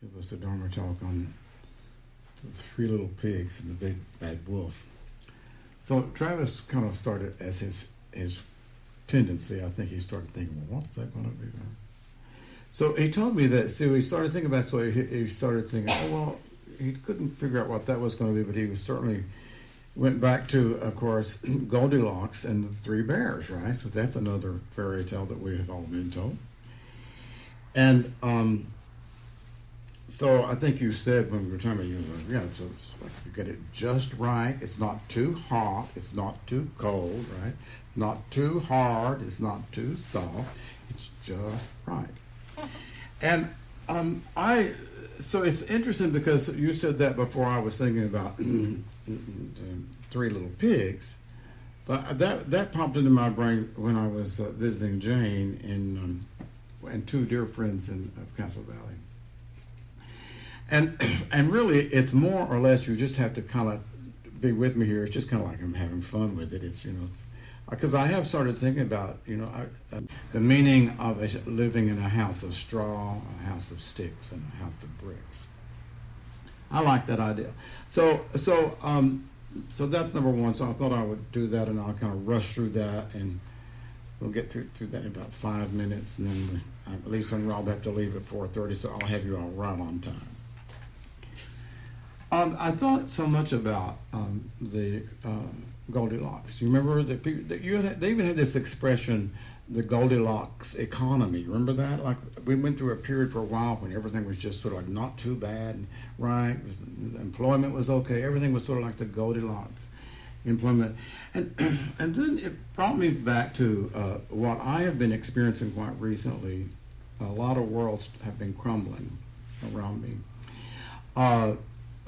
give us a Dharma talk on the three little pigs and the big bad wolf. So Travis kind of started as his tendency. I think he started thinking, well, what's that going to be? So he told me that, so he started thinking about, so he started thinking, oh, well, he couldn't figure out what that was going to be, but he was certainly went back to, of course, Goldilocks and the Three Bears, right? So that's another fairy tale that we have all been told. And so I think you said when we were talking about you, yeah, so it's like you get it just right. It's not too hot. It's not too cold, right? Not too hard. It's not too soft. It's just right. And so it's interesting because you said that before I was thinking about the Three Little Pigs, but that popped into my brain when I was visiting Jane and two dear friends in Castle Valley. And really, it's more or less you just have to kind of be with me here. It's just kind of like I'm having fun with it. It's because I have started thinking about the meaning of living in a house of straw, a house of sticks, and a house of bricks. I like that idea. So that's number one. So I thought I would do that, and I'll kind of rush through that, and we'll get through that in about 5 minutes, and then at least when Rob have to leave at 4:30, so I'll have you all right on time. I thought so much about the Goldilocks. You remember that they even had this expression, the Goldilocks economy. Remember that? Like we went through a period for a while when everything was just sort of like not too bad, right? Employment was okay. Everything was sort of like the Goldilocks employment. And then it brought me back to what I have been experiencing quite recently. A lot of worlds have been crumbling around me.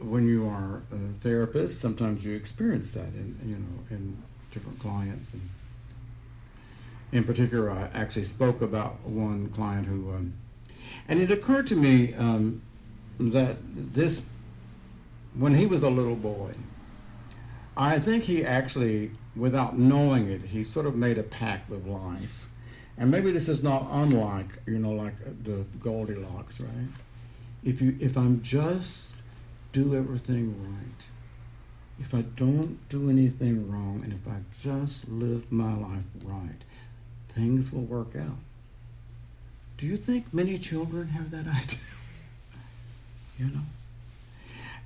When you are a therapist, sometimes you experience that in different clients. And in particular, I actually spoke about one client who, and it occurred to me that when he was a little boy, I think he actually, without knowing it, he sort of made a pact with life. And maybe this is not unlike, like the Goldilocks, right? If I'm just do everything right, if I don't do anything wrong, and if I just live my life right, things will work out. Do you think many children have that idea?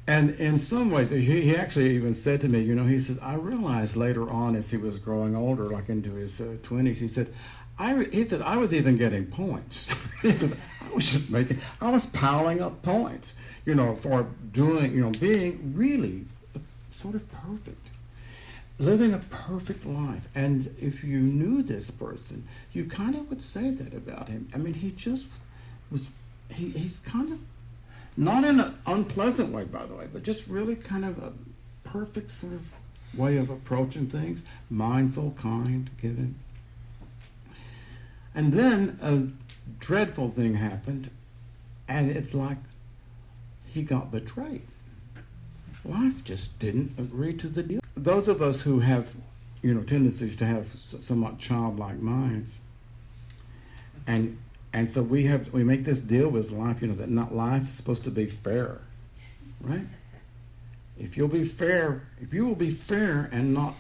And in some ways, he actually even said to me, he says, I realized later on as he was growing older, like into his 20s, he said, I was even getting points. He said, I was piling up points, for doing, being really sort of perfect, living a perfect life. And if you knew this person, you kind of would say that about him. I mean, he just was, he's kind of, not in an unpleasant way, by the way, but just really kind of a perfect sort of way of approaching things, mindful, kind, giving. And then a dreadful thing happened, and it's like he got betrayed. Life just didn't agree to the deal. Those of us who have, tendencies to have somewhat childlike minds, and so we make this deal with life, that not life is supposed to be fair, right? If you will be fair and not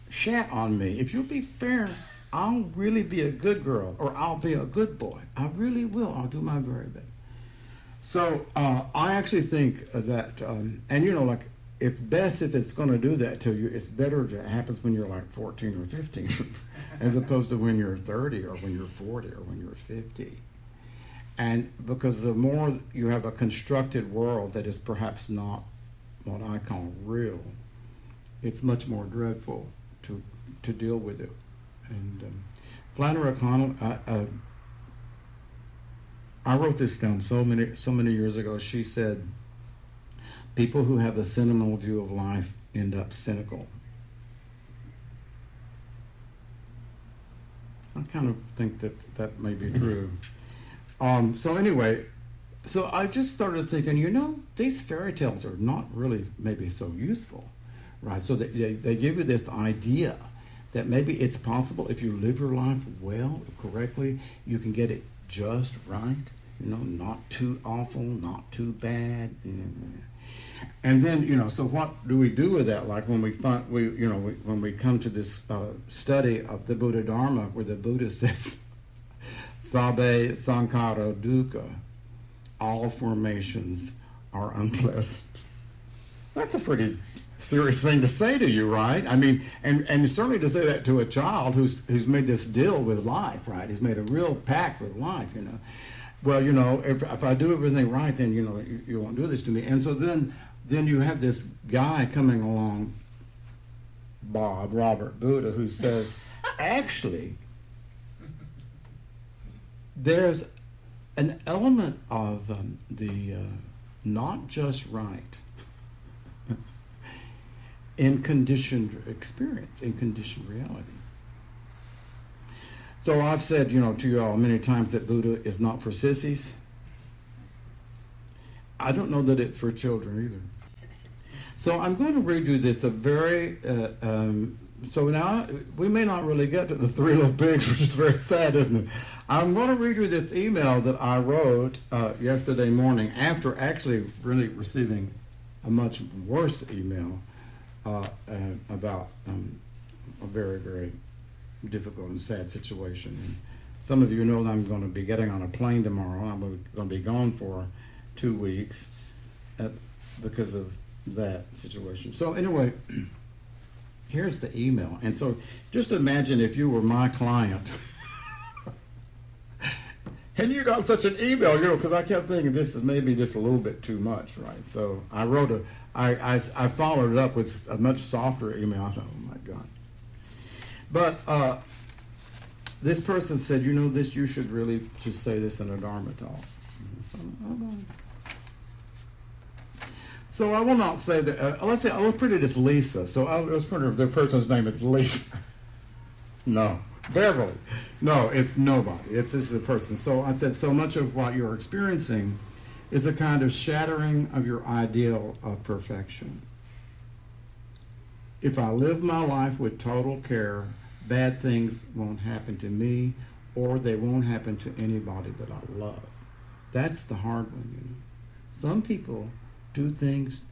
shat on me, if you'll be fair, I'll really be a good girl, or I'll be a good boy. I really will. I'll do my very best. So I actually think that, and like, it's best if it's going to do that to you. It's better if it happens when you're like 14 or 15, as opposed to when you're 30 or when you're 40 or when you're 50. And because the more you have a constructed world that is perhaps not what I call real, it's much more dreadful to deal with it. And Flannery O'Connell, I wrote this down so many years ago. She said, people who have a sentimental view of life end up cynical. I kind of think that may be true. So anyway, so I just started thinking, these fairy tales are not really maybe so useful, right? So they give you this idea that maybe it's possible if you live your life well, correctly, you can get it just right. not too awful, not too bad. And then, so what do we do with that? Like when when we come to this study of the Buddha Dharma, where the Buddha says, "Sabe sankhara dukkha," all formations are unpleasant. That's a pretty serious thing to say to you, right? I mean, and certainly to say that to a child who's made this deal with life, right? He's made a real pact with life, Well, if I do everything right, then you won't do this to me. And so then you have this guy coming along, Robert Buddha, who says, actually, there's an element of the not just right in conditioned experience, in conditioned reality. So I've said, to you all many times that Buddha is not for sissies. I don't know that it's for children either. So I'm going to read you this, so now we may not really get to the three little pigs, which is very sad, isn't it? I'm going to read you this email that I wrote yesterday morning after actually really receiving a much worse email about a very, very difficult and sad situation. And some of you know that I'm going to be getting on a plane tomorrow. I'm going to be gone for 2 weeks because of that situation. So anyway, here's the email. And so just imagine if you were my client and you got such an email, because I kept thinking this is maybe just a little bit too much, right? So I wrote I followed it up with a much softer email. I thought, oh my God. But this person said, this, you should really just say this in a Dharma talk. So I will not say that, let's put it as Lisa. So let's put the person's name is Lisa. No. Beverly. No, it's nobody. It's just the person. So I said, so much of what you're experiencing is a kind of shattering of your ideal of perfection. If I live my life with total care, bad things won't happen to me, or they won't happen to anybody that I love. That's the hard one, Some people do things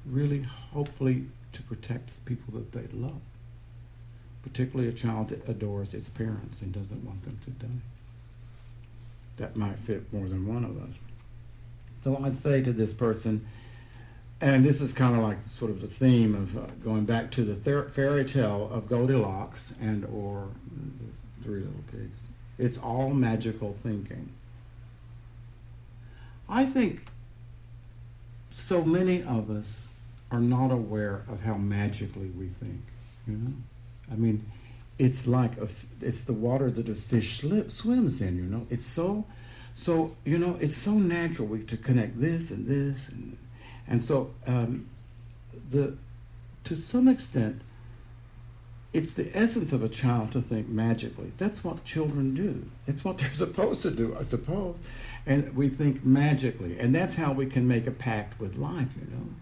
really, hopefully, to protect people that they love. Particularly a child that adores its parents and doesn't want them to die. That might fit more than one of us. So I say to this person, and this is kind of like sort of the theme of going back to the fairy tale of Goldilocks or the Three Little Pigs. It's all magical thinking. I think so many of us are not aware of how magically we think, I mean, it's like it's the water that a fish swims in, It's so it's so natural to connect this and this and so to some extent, it's the essence of a child to think magically. That's what children do. It's what they're supposed to do, I suppose. And we think magically, and that's how we can make a pact with life.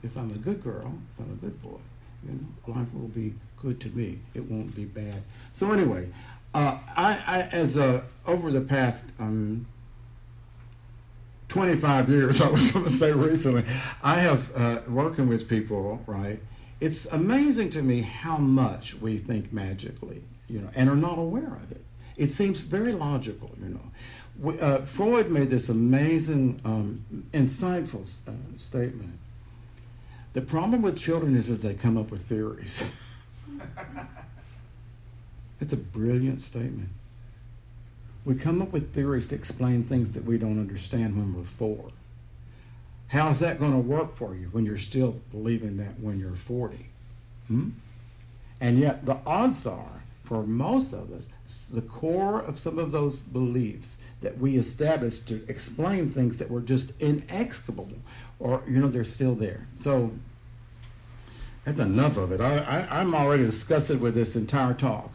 If I'm a good girl, if I'm a good boy, life will be good to me. It won't be bad. So anyway, over the past 25 years, I was going to say recently, I have working with people, right? It's amazing to me how much we think magically, and are not aware of it. It seems very logical, Freud made this amazing, insightful statement. The problem with children is that they come up with theories. It's a brilliant statement. We come up with theories to explain things that we don't understand when we're 4. How is that going to work for you when you're still believing that when you're 40? And yet the odds are, for most of us, the core of some of those beliefs that we established to explain things that were just inexplicable, or, they're still there. So that's enough of it. I'm already disgusted with this entire talk.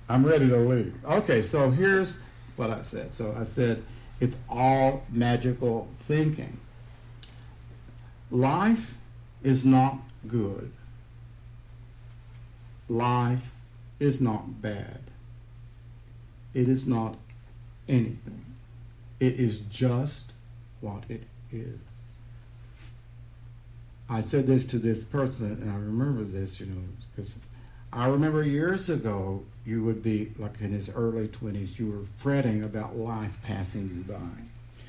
I'm ready to leave. Okay, so here's what I said. So I said, it's all magical thinking. Life is not good. Life is not bad. It is not anything. It is just what it is. I said this to this person, and I remember this, because I remember years ago, you would be, like in his early 20s, you were fretting about life passing you by.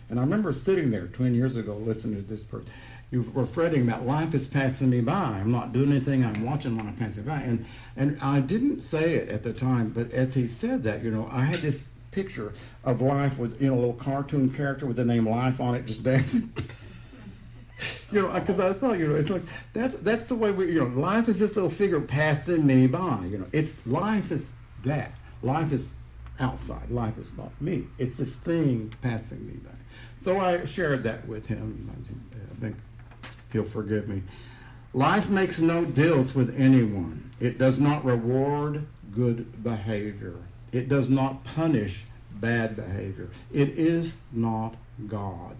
And I remember sitting there 20 years ago listening to this person. You were fretting about life is passing me by. I'm not doing anything. I'm watching life passing by. And I didn't say it at the time, but as he said that, I had this picture of life with, a little cartoon character with the name Life on it just dancing. Because I thought, it's like, that's the way we, life is this little figure passing me by. Life is that. Life is outside. Life is not me. It's this thing passing me by. So I shared that with him. I think he'll forgive me. Life makes no deals with anyone. It does not reward good behavior. It does not punish bad behavior. It is not God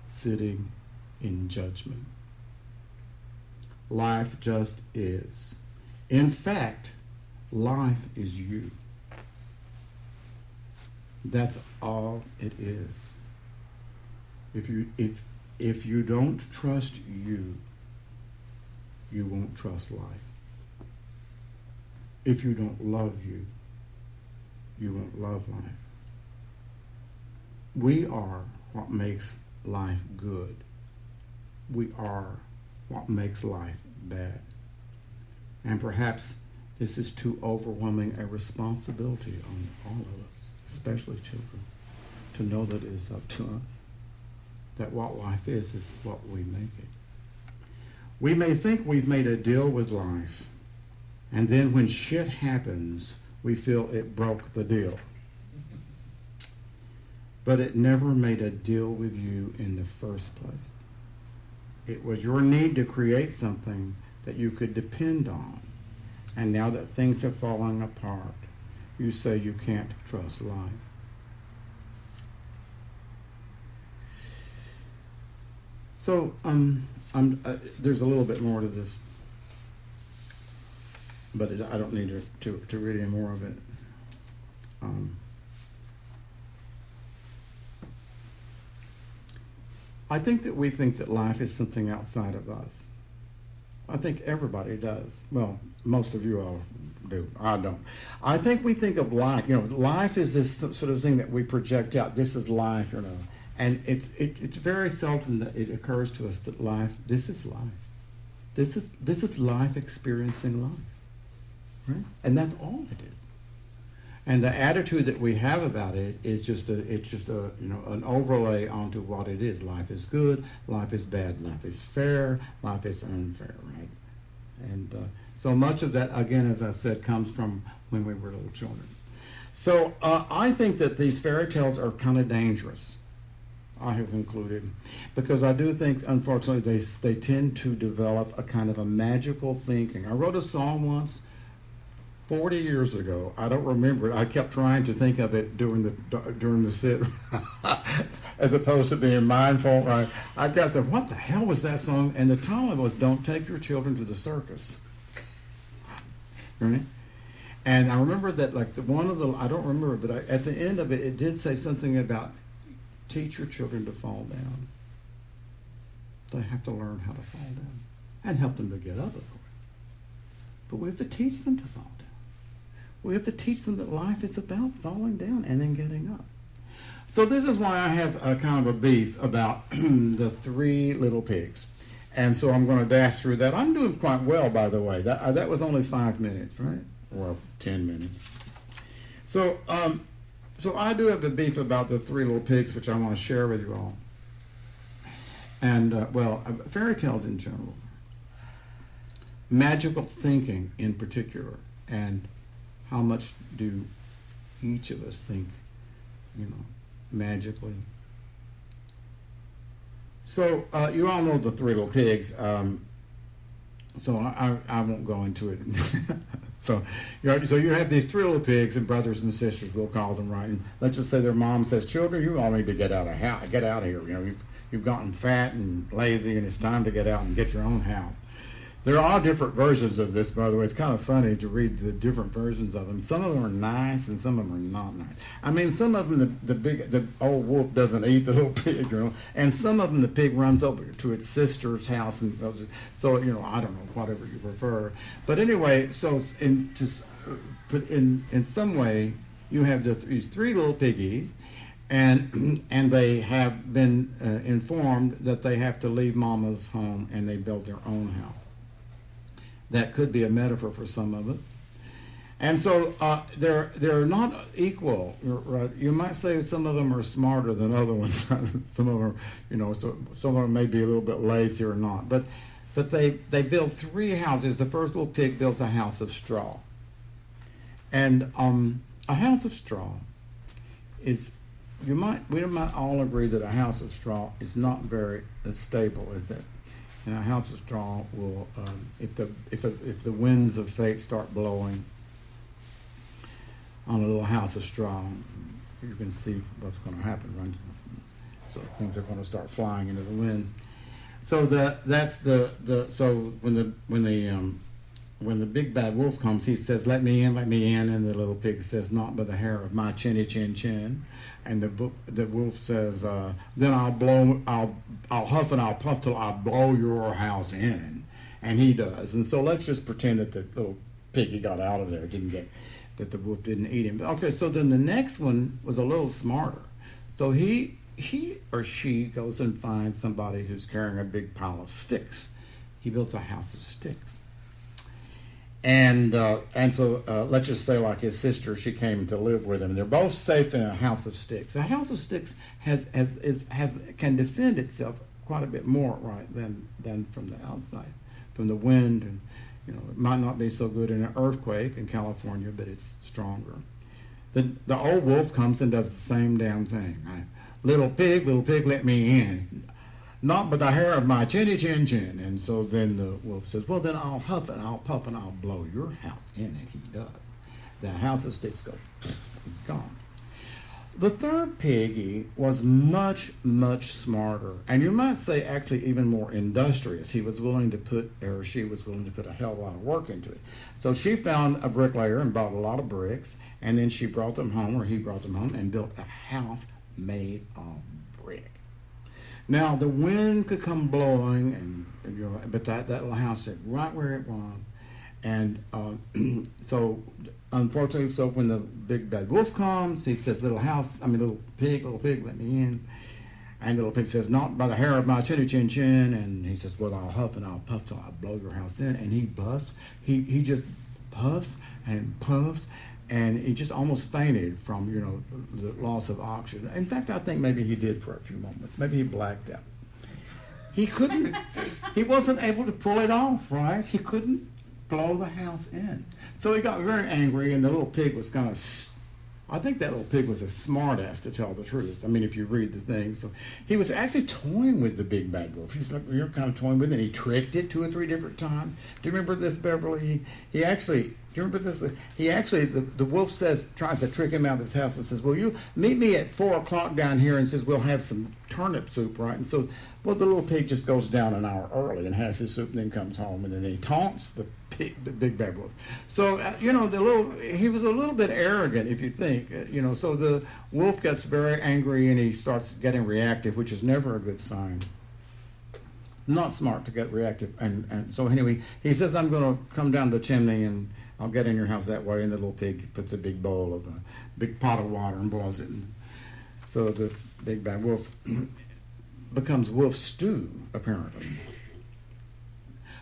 sitting in judgment. Life just is. In fact, life is you. That's all it is. If you don't trust you, you won't trust life. If you don't love you, you won't love life. We are what makes life good. We are what makes life bad. And perhaps this is too overwhelming a responsibility on all of us, especially children, to know that it is up to us, that what life is what we make it. We may think we've made a deal with life, and then when shit happens, we feel it broke the deal. But it never made a deal with you in the first place. It was your need to create something that you could depend on. And now that things have fallen apart, you say you can't trust life. So there's a little bit more to this, but I don't need to read any more of it. I think that we think that life is something outside of us. I think everybody does. Well, most of you all do. I don't. I think we think of life, life is this sort of thing that we project out. This is life, And it's very seldom that it occurs to us that this is life. This is life experiencing life. Right? And that's all it is. And the attitude that we have about it is an overlay onto what it is. Life is good, life is bad, life is fair, life is unfair, right? And so much of that, again, as I said, comes from when we were little children. So I think that these fairy tales are kind of dangerous, I have concluded, because I do think, unfortunately, they tend to develop a kind of a magical thinking. I wrote a song once, 40 years ago. I don't remember it. I kept trying to think of it during the sit, as opposed to being mindful. Right? I kept saying, "What the hell was that song?" And the title was "Don't Take Your Children to the Circus." Right? And I remember that, like I don't remember, but at the end of it, it did say something about teach your children to fall down. They have to learn how to fall down, and help them to get up, of course. But we have to teach them to fall down. We have to teach them that life is about falling down and then getting up. So this is why I have a kind of a beef about the Three Little Pigs. And so I'm going to dash through that. I'm doing quite well, by the way. That was only 5 minutes, right? Well, 10 minutes. So I do have a beef about the Three Little Pigs, which I want to share with you all. And, fairy tales in general. Magical thinking in particular. And how much do each of us think, magically? So you all know the Three Little Pigs, so I won't go into it. So you have these Three Little Pigs and brothers and sisters, we'll call them, right? And let's just say their mom says, "Children, you all need to get out of here. You've gotten fat and lazy, and it's time to get out and get your own house." There are different versions of this, by the way. It's kind of funny to read the different versions of them. Some of them are nice, and some of them are not nice. I mean, some of them, the old wolf doesn't eat the little pig, and some of them, the pig runs over to its sister's house, and goes, so I don't know, whatever you prefer. But anyway, so in some way, you have these three little piggies, and they have been informed that they have to leave Mama's home, and they build their own house. That could be a metaphor for some of us. And so they're not equal. Right? You might say some of them are smarter than other ones. Some of them, some of them may be a little bit lazy or not. But they build three houses. The first little pig builds a house of straw. And a house of straw is, we might all agree that a house of straw is not very stable, is it? And a house of straw will, if the winds of fate start blowing on a little house of straw, you can see what's going to happen, right? So things are going to start flying into the wind. So so when the big bad wolf comes, he says, "Let me in, and the little pig says, "Not by the hair of my chinny chin chin." And the wolf says, "Then I'll huff and I'll puff till I blow your house in." And he does. And so let's just pretend that the little piggy got out of there, that the wolf didn't eat him. Okay, so then the next one was a little smarter. So he or she goes and finds somebody who's carrying a big pile of sticks. He builds a house of sticks. And so let's just say, like his sister, she came to live with him. They're both safe in a house of sticks. A house of sticks can defend itself quite a bit more, right, than from the outside, from the wind. And it might not be so good in an earthquake in California, but it's stronger. The old wolf comes and does the same damn thing. Right? Little pig, let me in. Not but the hair of my chinny chin chin. And so then the wolf says, "Well, then I'll huff and I'll puff and I'll blow your house in." And he does. The house of sticks goes, it's gone. The third piggy was much, much smarter. And you might say actually even more industrious. She was willing to put a hell of a lot of work into it. So she found a bricklayer and bought a lot of bricks. And then he brought them home and built a house made of brick. Now the wind could come blowing, but that little house stayed right where it was, and so unfortunately, when the big bad wolf comes, he says, "Little pig, let me in," and the little pig says, "Not by the hair of my chinny chin chin," and he says, "Well, I'll huff and I'll puff till I blow your house in," and he puffed, he just puffed and puffed. And he just almost fainted from, the loss of oxygen. In fact, I think maybe he did for a few moments. Maybe he blacked out. He wasn't able to pull it off, right? He couldn't blow the house in. So he got very angry, and the little pig was I think that little pig was a smart ass, to tell the truth. I mean, if you read the thing. So he was actually toying with the big bad wolf. He was like, you're kind of toying with it, and he tricked it 2 or 3 different times. Do you remember this, Beverly? Do you remember this? The wolf tries to trick him out of his house and says, "Well, you meet me at 4 o'clock down here," and says, "We'll have some turnip soup," right? And so, the little pig just goes down an hour early and has his soup, and then comes home, and then he taunts the big bad wolf. So, he was a little bit arrogant, if you think, so the wolf gets very angry and he starts getting reactive, which is never a good sign. Not smart to get reactive. And so anyway, he says, "I'm going to come down the chimney and I'll get in your house that way." And the little pig puts a big pot of water and boils it. And so the big bad wolf becomes wolf stew, apparently.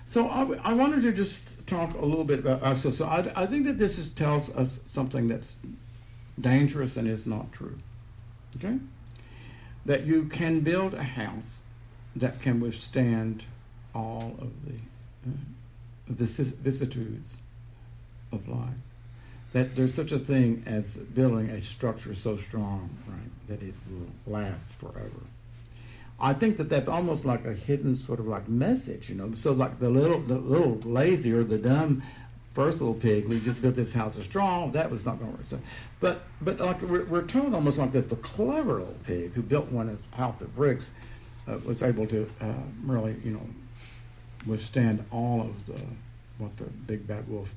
So I wanted to just talk a little bit about, so I think that this tells us something that's dangerous and is not true, okay? That you can build a house that can withstand all of the vicissitudes of life. That there's such a thing as building a structure so strong, right, that it will last forever. I think that that's almost like a hidden sort of like message, So like the little lazy or the dumb first little pig, we just built this house of straw, that was not going to work. So, but like we're told almost like that the clever little pig who built one house of bricks was able to really, withstand all of what the big bad wolf,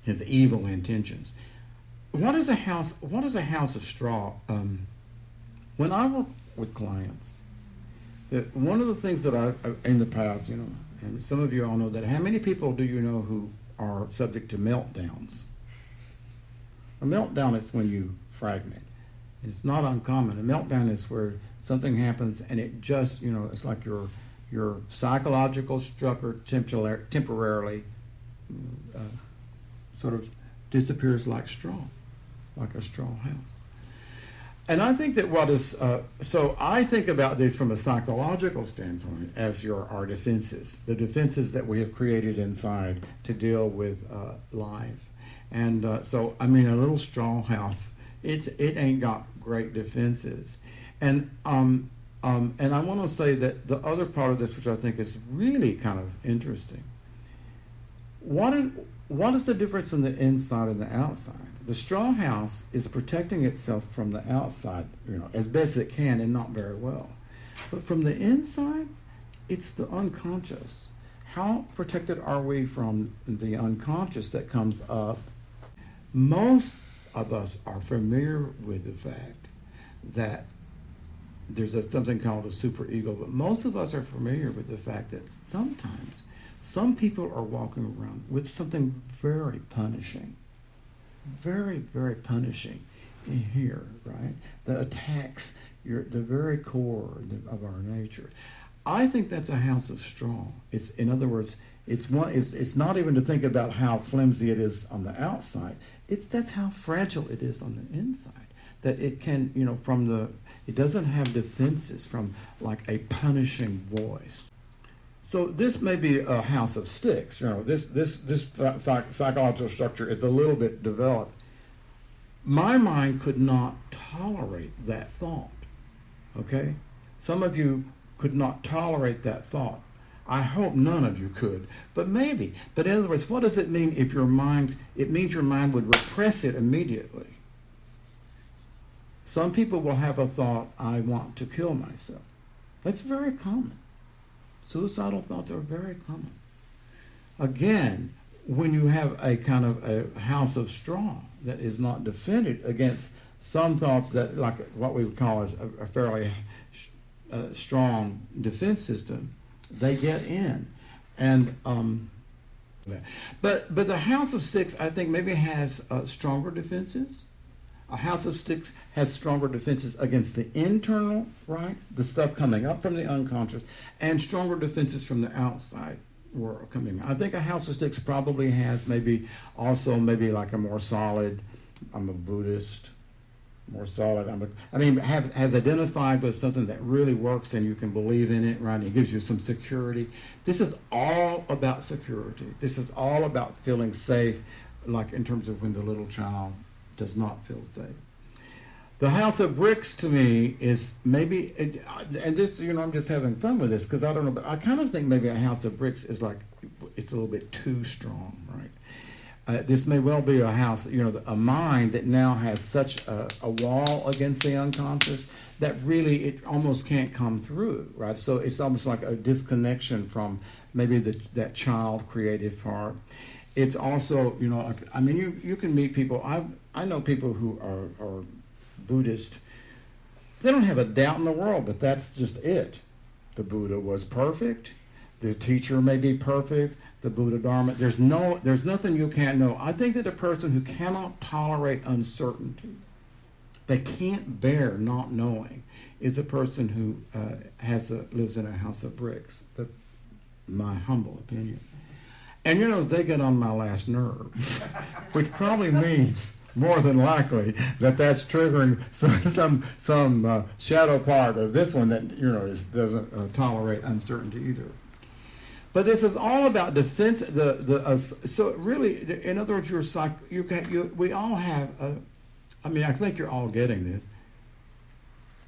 his evil intentions. What is a house of straw? When I work with clients, one of the things that I in the past, and some of you all know that. How many people do you know who are subject to meltdowns? A meltdown is when you fragment. It's not uncommon. A meltdown is where something happens and it just, it's like your psychological structure temporarily sort of disappears like straw, like a straw house. And I think that so I think about this from a psychological standpoint as our defenses, the defenses that we have created inside to deal with life. And so, a little straw house, it ain't got great defenses. And I want to say that the other part of this, which I think is really kind of interesting, what is the difference in the inside and the outside? The straw house is protecting itself from the outside, as best it can, and not very well. But from the inside, it's the unconscious. How protected are we from the unconscious that comes up? Most of us are familiar with the fact that there's something called a superego, but most of us are familiar with the fact that sometimes some people are walking around with something very punishing. Very, very punishing in here, right? That attacks the very core of our nature. I think that's a house of straw. In other words, it's not even to think about how flimsy it is on the outside. That's how fragile it is on the inside. That it can, it doesn't have defenses from like a punishing voice. So this may be a house of sticks. This psychological structure is a little bit developed. My mind could not tolerate that thought. Okay? Some of you could not tolerate that thought. I hope none of you could, but maybe. But in other words, what does it mean if it means your mind would repress it immediately. Some people will have a thought, I want to kill myself. That's very common. Suicidal thoughts are very common. Again, when you have a kind of a house of straw that is not defended against some thoughts that, like what we would call a fairly strong defense system, they get in. And but the house of sticks, I think, maybe has stronger defenses. A house of sticks has stronger defenses against the internal, right? The stuff coming up from the unconscious, and stronger defenses from the outside world coming. I think a house of sticks probably has maybe like a more solid, I'm a Buddhist, more solid, has identified with something that really works and you can believe in it, right? And it gives you some security. This is all about security. This is all about feeling safe, like in terms of when the little child does not feel safe. The house of bricks to me is maybe, and this, I'm just having fun with this because I don't know, but I kind of think maybe a house of bricks is like, it's a little bit too strong, right? This may well be a house, a mind that now has such a wall against the unconscious that really it almost can't come through, right? So it's almost like a disconnection from maybe that child creative part. It's also, you can meet people. I know people who are Buddhist. They don't have a doubt in the world, but that's just it. The Buddha was perfect. The teacher may be perfect. The Buddha Dharma. There's nothing you can't know. I think that a person who cannot tolerate uncertainty, they can't bear not knowing, is a person who lives in a house of bricks. That's my humble opinion. And they get on my last nerve, which probably means more than likely that's triggering some shadow part of this one that doesn't tolerate uncertainty either. But this is all about defense. So really, in other words, we all have. I think you're all getting this.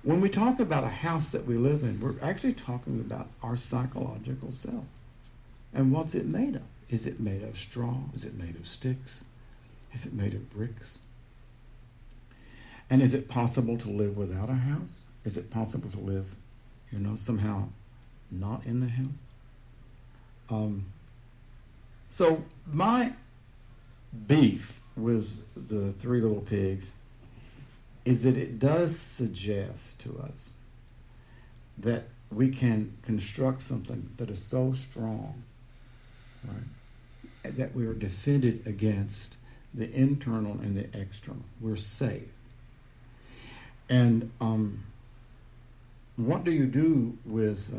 When we talk about a house that we live in, we're actually talking about our psychological self. And what's it made of? Is it made of straw? Is it made of sticks? Is it made of bricks? And is it possible to live without a house? Is it possible to live, somehow not in the house. So my beef with the Three Little Pigs is that it does suggest to us that we can construct something that is so strong, right, that we are defended against the internal and the external. We're safe. And what do you do with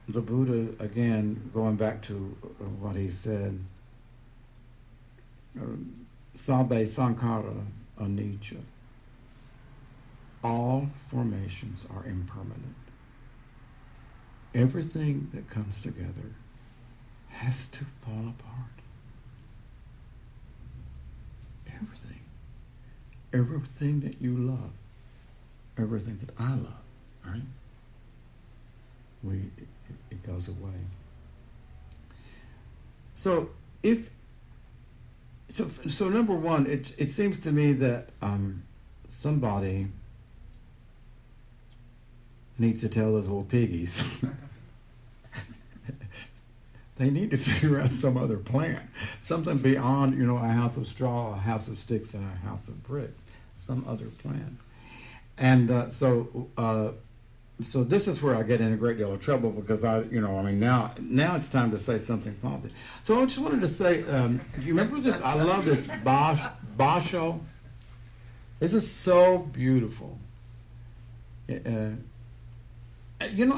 the Buddha, again, going back to what he said, Sabbe Sankara Anicca. All formations are impermanent. Everything that comes together has to fall apart. Everything. Everything that you love. Everything that I love, right? It goes away. So so number one, it seems to me that somebody needs to tell those little piggies they need to figure out some other plan, something beyond, a house of straw, a house of sticks, and a house of bricks, some other plan. And so this is where I get in a great deal of trouble because now it's time to say something positive. So I just wanted to say, do you remember this? I love this basho. This is so beautiful. I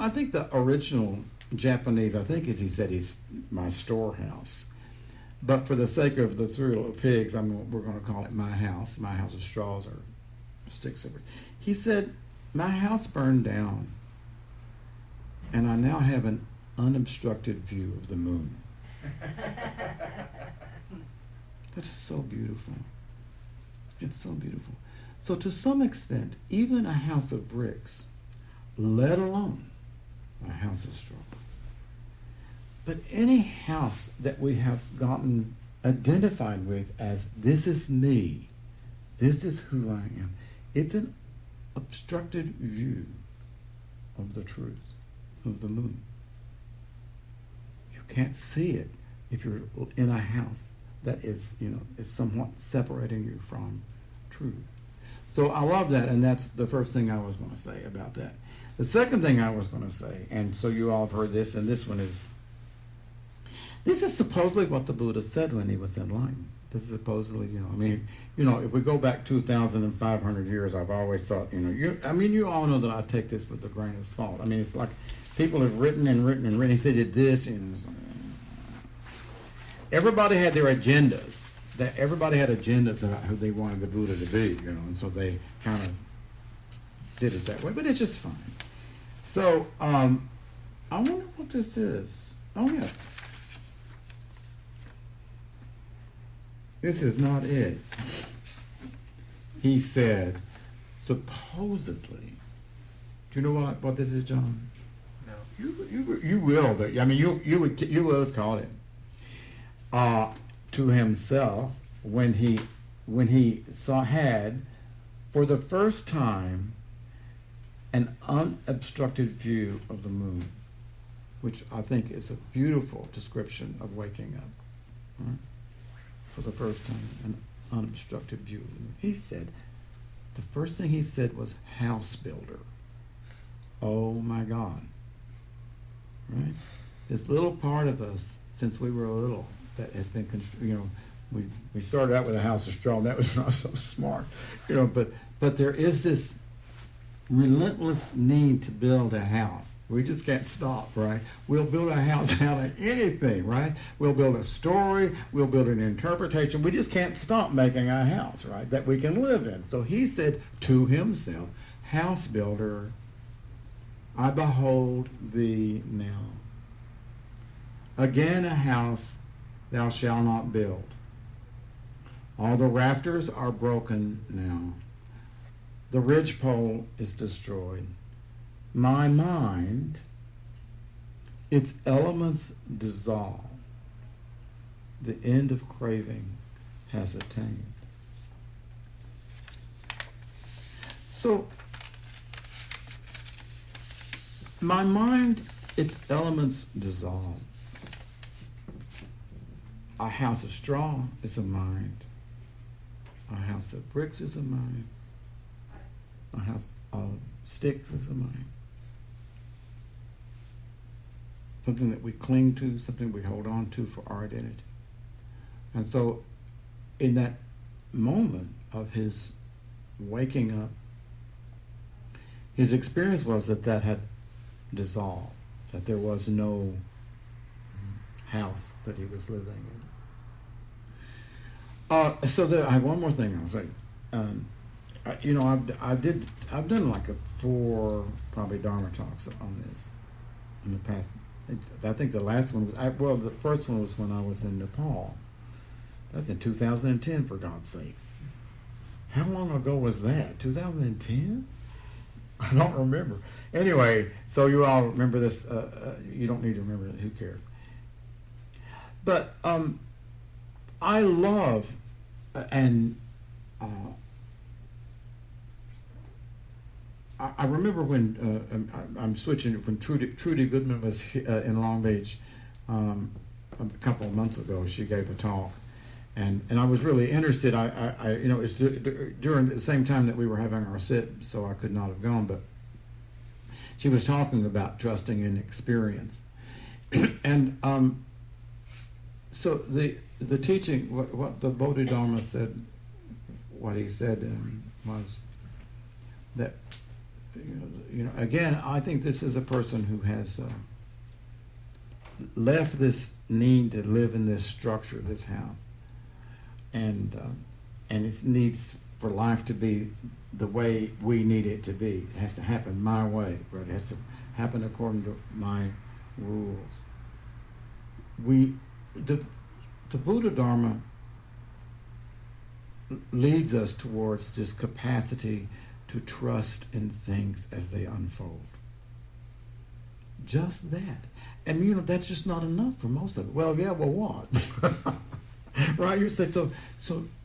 think the original Japanese, I think as he said, he's my storehouse. But for the sake of the Three Little Pigs, we're going to call it my house of straws or sticks of it. He said, my house burned down, and I now have an unobstructed view of the moon. That's so beautiful. It's so beautiful. So to some extent, even a house of bricks, let alone a house of straw, but any house that we have gotten identified with as this is me, this is who I am, it's an obstructed view of the truth, of the moon. You can't see it if you're in a house that is somewhat separating you from truth. So I love that, and that's the first thing I was going to say about that. The second thing I was going to say, and so you all have heard this, and this is supposedly what the Buddha said when he was enlightened. This is supposedly, if we go back 2,500 years, I've always thought, you all know that I take this with a grain of salt. It's like people have written and written and written. He said, did this, and everybody had their agendas. Everybody had agendas about who they wanted the Buddha to be, and so they kind of did it that way. But it's just fine. So, I wonder what this is. Oh, yeah. This is not it. He said, supposedly. Do you know what this is, John? No. You will. You would have caught it. To himself, when he had for the first time an unobstructed view of the moon, which I think is a beautiful description of waking up. Right? For the first time, an unobstructed view of the moon. He said, the first thing he said was house builder. Oh my God. Right? This little part of us, since we were little, that has been, we started out with a house of straw, and that was not so smart, but there is this relentless need to build a house. We just can't stop, right? We'll build a house out of anything, right? We'll build a story, we'll build an interpretation. We just can't stop making a house, right, that we can live in. So he said to himself, house builder, I behold thee now. Again a house thou shalt not build. All the rafters are broken now. The ridgepole is destroyed. My mind, its elements dissolve. The end of craving has attained. So, my mind, its elements dissolve. A house of straw is a mind. A house of bricks is a mind. A house of sticks is a mind. Something that we cling to, something we hold on to for our identity. And so in that moment of his waking up, his experience was that that had dissolved, that there was no house that he was living in. So that I have one more thing I'll say. I've done like 4 probably Dharma talks on this in the past. I think the last one was, the first one was when I was in Nepal. That's in 2010, for God's sakes. How long ago was that? 2010? I don't remember. Anyway, so you all remember this. You don't need to remember it. Who cares? But I love and I remember when I'm switching, when Trudy Goodman was in Long Beach a couple of months ago. She gave a talk, and I was really interested. It's during the same time that we were having our sit, so I could not have gone. But she was talking about trusting in experience, and so the teaching, what the Bodhidharma said, what he said was that. Again, I think this is a person who has left this need to live in this structure, this house, and it needs for life to be the way we need it to be. It has to happen my way, but it has to happen according to my rules. The Buddha Dharma leads us towards this capacity to trust in things as they unfold. Just that. And that's just not enough for most of it. Well, what? Right? You say, so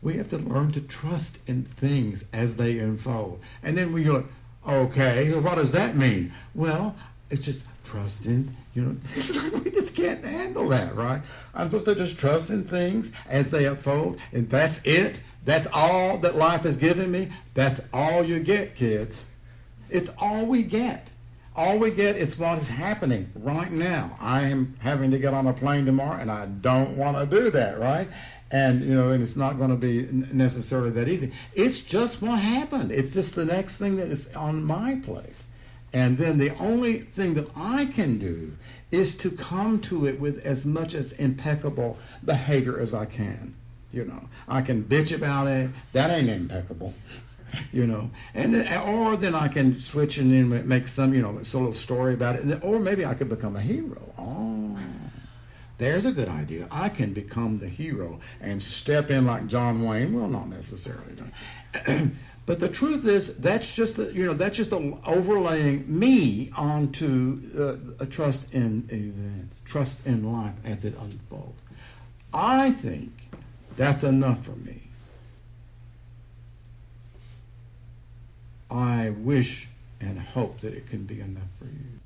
we have to learn to trust in things as they unfold. And then we go, okay, what does that mean? Well, it's just trust in, we just can't handle that, right? I'm supposed to just trust in things as they unfold, and that's it. That's all that life has given me. That's all you get, kids. It's all we get. All we get is what is happening right now. I am having to get on a plane tomorrow, and I don't want to do that, right? And, and it's not going to be necessarily that easy. It's just what happened. It's just the next thing that is on my plate. And then the only thing that I can do is to come to it with as much as impeccable behavior as I can. I can bitch about it. That ain't impeccable. Or then I can switch and then make some, a little story about it. Or maybe I could become a hero. Oh, there's a good idea. I can become the hero and step in like John Wayne. Well, not necessarily. But the truth is, that's just overlaying me onto a trust in events, trust in life as it unfolds. I think that's enough for me. I wish and hope that it can be enough for you.